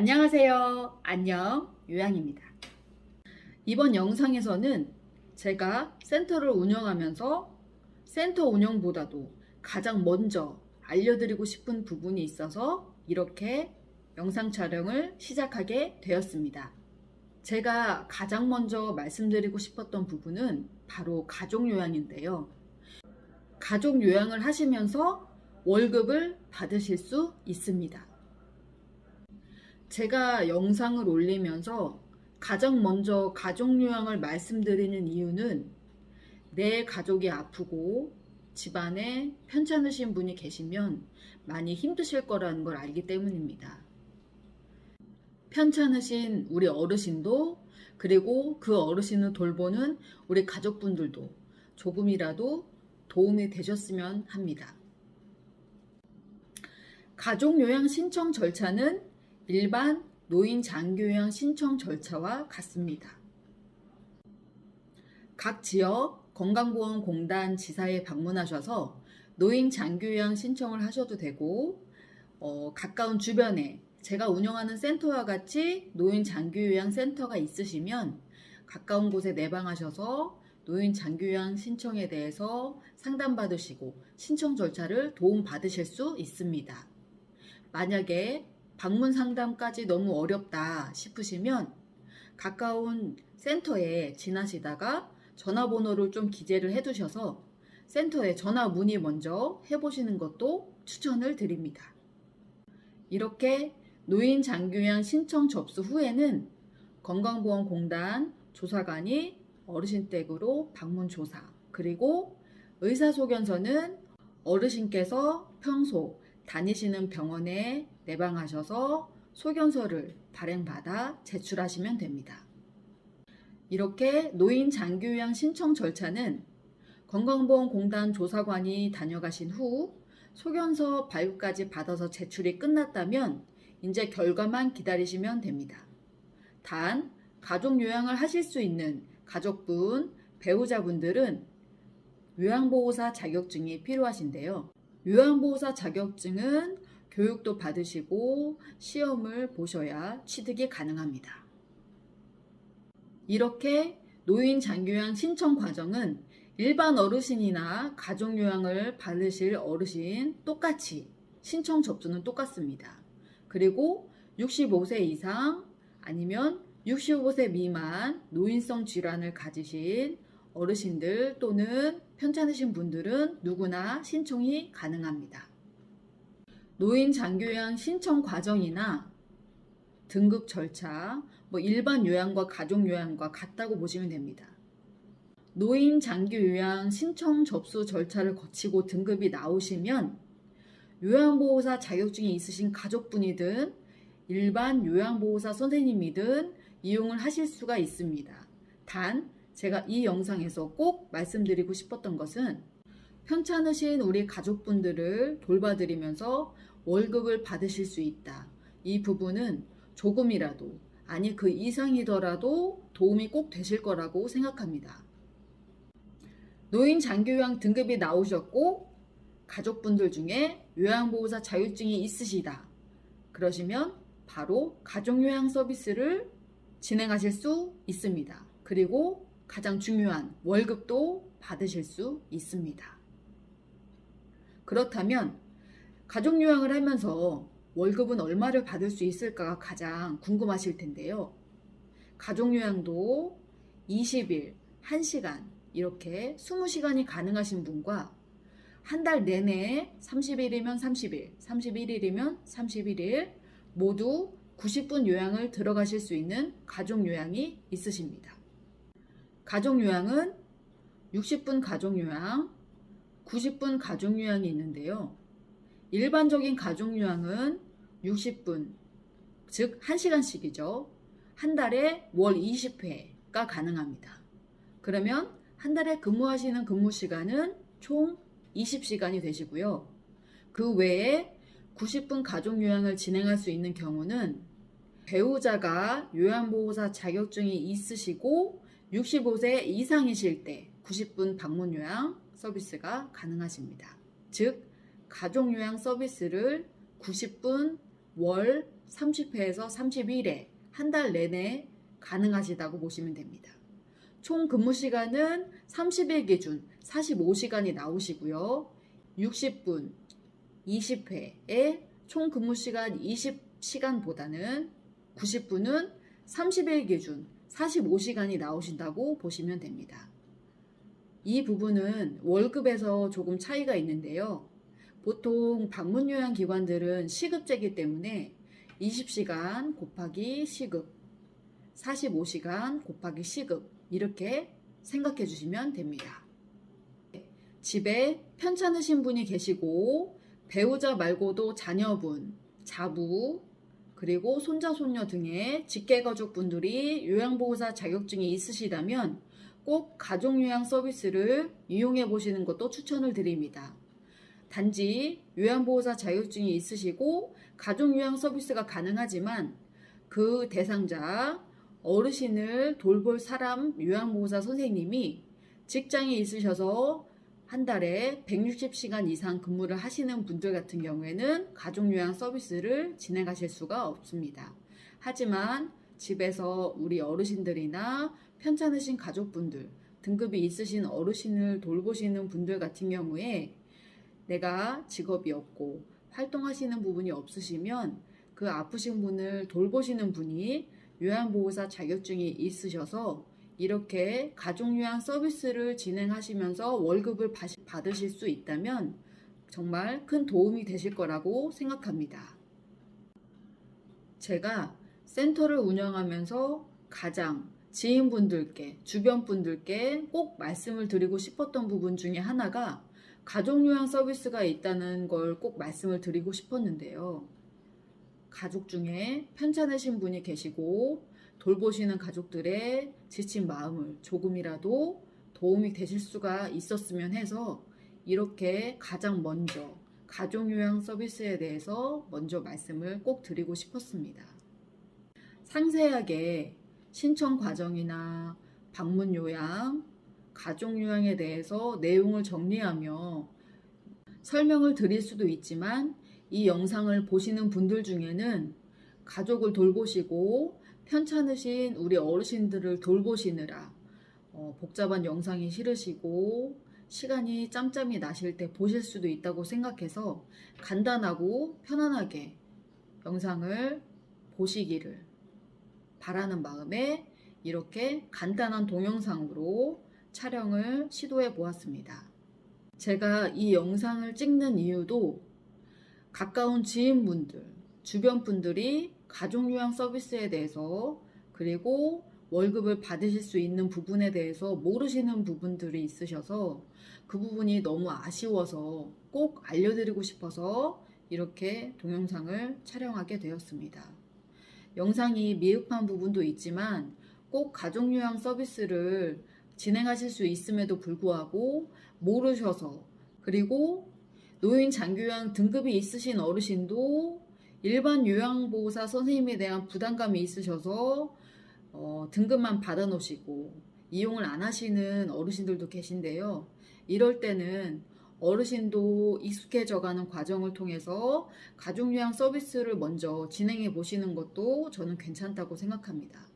안녕하세요. 안녕, 요양입니다. 이번 영상에서는 제가 센터를 운영하면서 센터 운영보다도 가장 먼저 알려드리고 싶은 부분이 있어서 이렇게 영상 촬영을 시작하게 되었습니다. 제가 가장 먼저 말씀드리고 싶었던 부분은 바로 가족 요양인데요. 가족 요양을 하시면서 월급을 받으실 수 있습니다. 제가 영상을 올리면서 가장 먼저 가족 요양을 말씀드리는 이유는 내 가족이 아프고 집안에 편찮으신 분이 계시면 많이 힘드실 거라는 걸 알기 때문입니다. 편찮으신 우리 어르신도 그리고 그 어르신을 돌보는 우리 가족분들도 조금이라도 도움이 되셨으면 합니다. 가족 요양 신청 절차는 일반 노인 장기요양 신청 절차와 같습니다. 각 지역 건강보험공단 지사에 방문하셔서 노인 장기요양 신청을 하셔도 되고 가까운 주변에 제가 운영하는 센터와 같이 노인 장기요양 센터가 있으시면 가까운 곳에 내방하셔서 노인 장기요양 신청에 대해서 상담받으시고 신청 절차를 도움받으실 수 있습니다. 만약에 방문 상담까지 너무 어렵다 싶으시면 가까운 센터에 지나시다가 전화번호를 좀 기재를 해두셔서 센터에 전화 문의 먼저 해보시는 것도 추천을 드립니다. 이렇게 노인 장기요양 신청 접수 후에는 건강보험공단 조사관이 어르신 댁으로 방문 조사, 그리고 의사소견서는 어르신께서 평소 다니시는 병원에 내방하셔서 소견서를 발행받아 제출하시면 됩니다. 이렇게 노인 장기요양 신청 절차는 건강보험공단 조사관이 다녀가신 후 소견서 발급까지 받아서 제출이 끝났다면 이제 결과만 기다리시면 됩니다. 단 가족 요양을 하실 수 있는 가족분, 배우자분들은 요양보호사 자격증이 필요하신데요. 요양보호사 자격증은 교육도 받으시고 시험을 보셔야 취득이 가능합니다. 이렇게 노인 장기요양 신청 과정은 일반 어르신이나 가족요양을 받으실 어르신 똑같이 신청 접수는 똑같습니다. 그리고 65세 이상 아니면 65세 미만 노인성 질환을 가지신 어르신들 또는 편찮으신 분들은 누구나 신청이 가능합니다. 노인 장기요양 신청 과정이나 등급 절차, 일반 요양과 가족 요양과 같다고 보시면 됩니다. 노인 장기요양 신청 접수 절차를 거치고 등급이 나오시면 요양보호사 자격증이 있으신 가족분이든 일반 요양보호사 선생님이든 이용을 하실 수가 있습니다. 단 제가 이 영상에서 꼭 말씀드리고 싶었던 것은 편찮으신 우리 가족분들을 돌봐드리면서 월급을 받으실 수 있다. 이 부분은 조금이라도, 아니 그 이상이더라도 도움이 꼭 되실 거라고 생각합니다. 노인 장기요양 등급이 나오셨고 가족분들 중에 요양보호사 자격증이 있으시다. 그러시면 바로 가족요양 서비스를 진행하실 수 있습니다. 그리고 가장 중요한 월급도 받으실 수 있습니다. 그렇다면 가족요양을 하면서 월급은 얼마를 받을 수 있을까가 가장 궁금하실 텐데요. 가족요양도 20일, 1시간 이렇게 20시간이 가능하신 분과 한 달 내내 30일이면 30일, 31일이면 31일 모두 90분 요양을 들어가실 수 있는 가족요양이 있으십니다. 가족요양은 60분 가족요양, 90분 가족요양이 있는데요. 일반적인 가족요양은 60분, 즉 1시간씩이죠. 한 달에 월 20회가 가능합니다. 그러면 한 달에 근무하시는 근무 시간은 총 20시간이 되시고요. 그 외에 90분 가족요양을 진행할 수 있는 경우는 배우자가 요양보호사 자격증이 있으시고 65세 이상이실 때 90분 방문요양 서비스가 가능하십니다. 즉 가족요양 서비스를 90분 월 30회에서 31회 한 달 내내 가능하시다고 보시면 됩니다. 총 근무 시간은 30일 기준 45시간이 나오시고요. 60분 20회에 총 근무 시간 20시간보다는 90분은 30일 기준 45시간이 나오신다고 보시면 됩니다. 이 부분은 월급에서 조금 차이가 있는데요. 보통 방문 요양 기관들은 시급제이기 때문에 20시간 곱하기 시급, 45시간 곱하기 시급 이렇게 생각해 주시면 됩니다. 집에 편찮으신 분이 계시고 배우자 말고도 자녀분, 자부, 그리고 손자, 손녀 등의 직계가족분들이 요양보호사 자격증이 있으시다면 꼭 가족요양 서비스를 이용해 보시는 것도 추천을 드립니다. 단지 요양보호사 자격증이 있으시고 가족요양 서비스가 가능하지만 그 대상자, 어르신을 돌볼 사람 요양보호사 선생님이 직장에 있으셔서 한 달에 160시간 이상 근무를 하시는 분들 같은 경우에는 가족요양 서비스를 진행하실 수가 없습니다. 하지만 집에서 우리 어르신들이나 편찮으신 가족분들, 등급이 있으신 어르신을 돌보시는 분들 같은 경우에 내가 직업이 없고 활동하시는 부분이 없으시면 그 아프신 분을 돌보시는 분이 요양보호사 자격증이 있으셔서 이렇게 가족요양 서비스를 진행하시면서 월급을 받으실 수 있다면 정말 큰 도움이 되실 거라고 생각합니다. 제가 센터를 운영하면서 가장 지인분들께, 주변 분들께 꼭 말씀을 드리고 싶었던 부분 중에 하나가 가족요양 서비스가 있다는 걸 꼭 말씀을 드리고 싶었는데요. 가족 중에 편찮으신 분이 계시고 돌보시는 가족들의 지친 마음을 조금이라도 도움이 되실 수가 있었으면 해서 이렇게 가장 먼저 가족요양 서비스에 대해서 먼저 말씀을 꼭 드리고 싶었습니다. 상세하게 신청 과정이나 방문 요양, 가족 요양에 대해서 내용을 정리하며 설명을 드릴 수도 있지만 이 영상을 보시는 분들 중에는 가족을 돌보시고 편찮으신 우리 어르신들을 돌보시느라 복잡한 영상이 싫으시고 시간이 짬짬이 나실 때 보실 수도 있다고 생각해서 간단하고 편안하게 영상을 보시기를 바라는 마음에 이렇게 간단한 동영상으로 촬영을 시도해 보았습니다. 제가 이 영상을 찍는 이유도 가까운 지인분들, 주변 분들이 가족요양 서비스에 대해서 그리고 월급을 받으실 수 있는 부분에 대해서 모르시는 부분들이 있으셔서 그 부분이 너무 아쉬워서 꼭 알려드리고 싶어서 이렇게 동영상을 촬영하게 되었습니다. 영상이 미흡한 부분도 있지만 꼭 가족요양 서비스를 진행하실 수 있음에도 불구하고 모르셔서 그리고 노인 장기요양 등급이 있으신 어르신도 일반 요양보호사 선생님에 대한 부담감이 있으셔서 등급만 받아놓으시고 이용을 안 하시는 어르신들도 계신데요. 이럴 때는 어르신도 익숙해져가는 과정을 통해서 가족요양 서비스를 먼저 진행해 보시는 것도 저는 괜찮다고 생각합니다.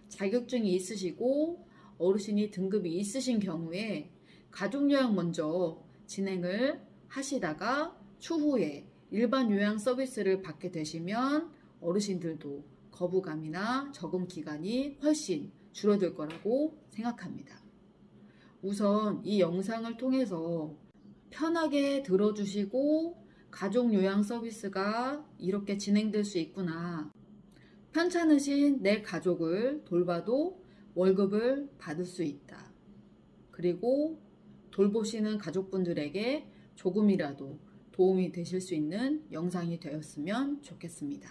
자격증이 있으시고 어르신이 등급이 있으신 경우에 가족요양 먼저 진행을 하시다가 추후에 일반 요양 서비스를 받게 되시면 어르신들도 거부감이나 적응 기간이 훨씬 줄어들 거라고 생각합니다. 우선 이 영상을 통해서 편하게 들어주시고 가족 요양 서비스가 이렇게 진행될 수 있구나. 편찮으신 내 가족을 돌봐도 월급을 받을 수 있다. 그리고 돌보시는 가족분들에게 조금이라도 도움이 되실 수 있는 영상이 되었으면 좋겠습니다.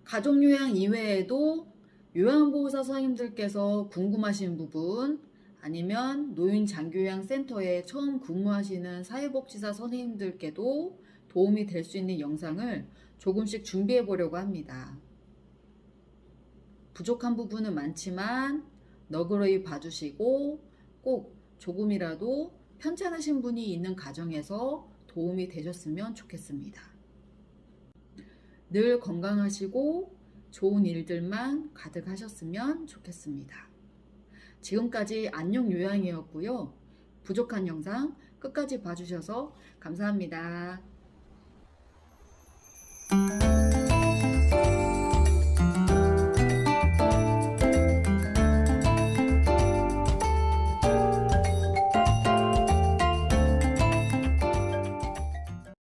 가족요양 이외에도 요양보호사 선생님들께서 궁금하신 부분 아니면 노인장기요양센터에 처음 근무하시는 사회복지사 선생님들께도 도움이 될 수 있는 영상을 조금씩 준비해 보려고 합니다. 부족한 부분은 많지만 너그러이 봐주시고 꼭 조금이라도 편찮으신 분이 있는 가정에서 도움이 되셨으면 좋겠습니다. 늘 건강하시고 좋은 일들만 가득하셨으면 좋겠습니다. 지금까지 안녕 요양이었고요. 부족한 영상 끝까지 봐주셔서 감사합니다.